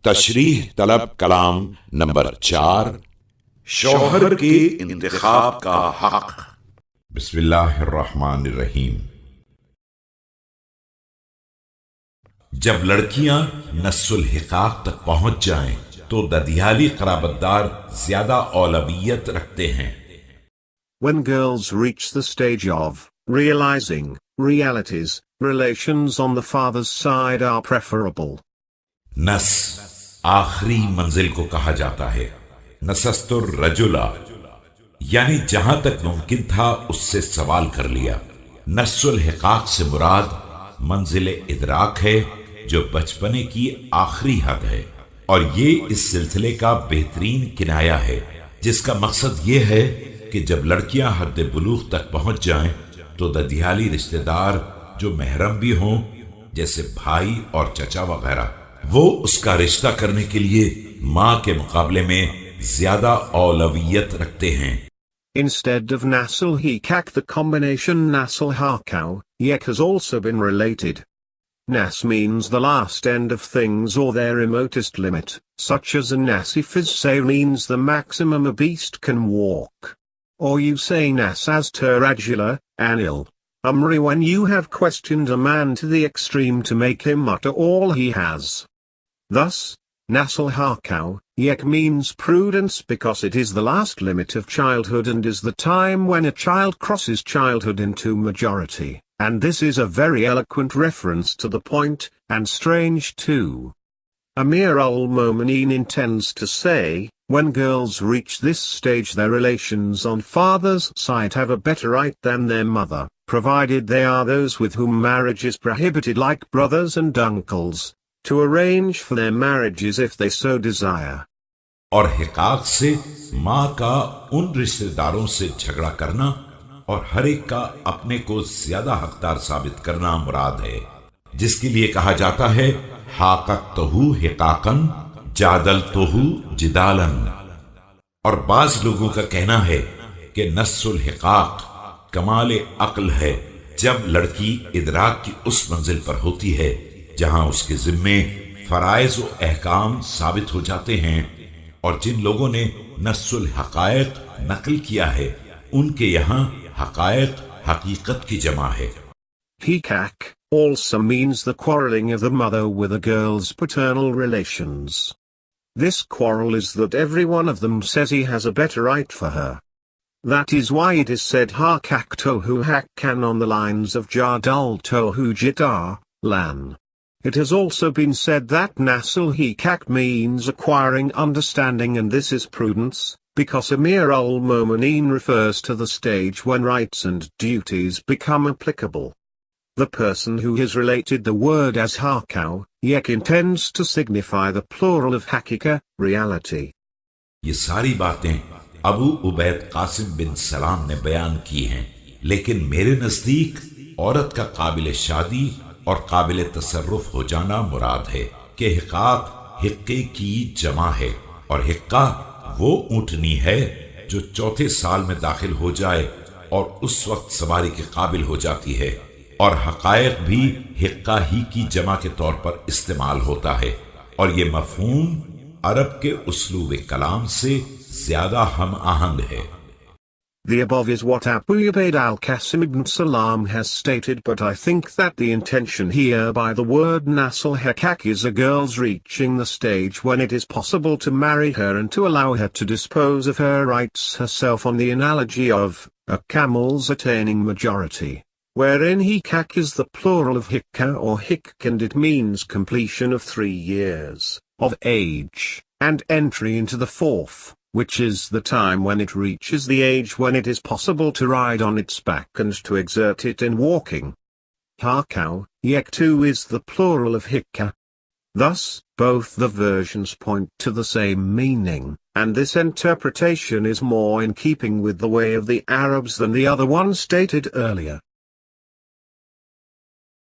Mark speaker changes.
Speaker 1: तशरीह तलब कलाम नंबर 4, शौहर के इंतखाब का हक। बिस्मिल्लाहिर्रहमानिर्रहीम। जब लड़कियां नस्सुल हिकाक तक पहुंच जाएं तो ददियाली क़राबतदार ज्यादा औलवियत रखते हैं।
Speaker 2: When girls reach the stage of realizing realities, relations on the father's side are preferable.
Speaker 1: नस आखिरी मंजिल को कहा जाता है। नसस्तुर रजुला, यानी जहां तक मुमकिन था उससे सवाल कर लिया। नस्सुल हिकाक से मुराद मंजिल इदराक है, जो बचपने की आखिरी हद है, और ये इस सिलसिले का बेहतरीन किनाया है, जिसका मकसद ये है कि जब लड़कियां हद बुलूग तक पहुंच जाएं तो ददियाली रिश्तेदार जो महरम भी हों, जैसे भाई और चचा वगैरह, वो उसका रिश्ता करने के लिए मां के मुकाबले में ज्यादा औलवियत रखते हैं।
Speaker 2: Instead of nasul hikak, the combination nasul hakau yek has also been related. Nas means the last end of things or their remotest limit, such as a nasifis say means the maximum a beast can walk. Or you say nas as terajula, anil, umri, when you have questioned a man to the extreme to make him utter all he has. Thus, nasul hakau yek means prudence because it is the last limit of childhood and is the time when a child crosses childhood into majority, and this is a very eloquent reference to the point, and strange too. Amir al-Momineen intends to say, when girls reach this stage their relations on father's side have a better right than their mother, provided they are those with whom marriage is prohibited, like brothers and uncles, to arrange for their marriages if they so desire.
Speaker 1: और हिकाक से मां का उन रिश्तेदारों से झगड़ा करना और हर एक का अपने को ज्यादा हकदार साबित करना मुराद है, जिसके लिए कहा जाता है हाकक तोहू हिकाकन जादल तोहू जिदालन। और बाज लोगों का कहना है कि नस्सुल हिकाक कमाल अक्ल है, जब लड़की इदराक की उस मंजिल पर होती है जहां उसके जिम्मे फराइज और अहकाम साबित हो जाते हैं, और जिन लोगों ने नस्सुल हकायक नकल किया है उनके यहाँ हकायक हकीकत की जमा है।
Speaker 2: Hikak also means the quarreling of the mother with a girl's paternal relations. This quarrel is that every one of them says he has a better right for her. That is why it is said hakak tohu hakkan on the lines of jadal tohu jidar, lan. It has also been said that nasul hikak means acquiring understanding, and this is prudence, because Amir al-Momineen refers to the stage when rights and duties become applicable. The person who has related the word as hakau yek intends to signify the plural of hakika, reality.
Speaker 1: ये सारी बातें अबू उबैद कासिम बिन सलाम ने बयान की हैं, लेकिन मेरे नजदीक औरत का काबिल शादी और काबिल तसर्रुफ हो जाना मुराद है कि हिकाक हिक्के की जमा है, और हिक्का वो ऊंटनी है जो चौथे साल में दाखिल हो जाए और उस वक्त सवारी के काबिल हो जाती है, और हकायक भी हिक्का ही की जमा के तौर पर इस्तेमाल होता है, और ये मफहूम अरब के उसलूब कलाम से ज्यादा हम आहंग है।
Speaker 2: The above is what Abu Ubaid al-Qasim ibn Salam has stated, but I think that the intention here by the word nasul hikak is a girl's reaching the stage when it is possible to marry her and to allow her to dispose of her rights herself, on the analogy of a camel's attaining majority, wherein hikak is the plural of hikka or hik, and it means completion of 3 years of age, and entry into the 4th, which is the time when it reaches the age when it is possible to ride on its back and to exert it in walking. Hakau, yek too, is the plural of hikka. Thus, both the versions point to the same meaning, and this interpretation is more in keeping with the way of the Arabs than the other one stated earlier.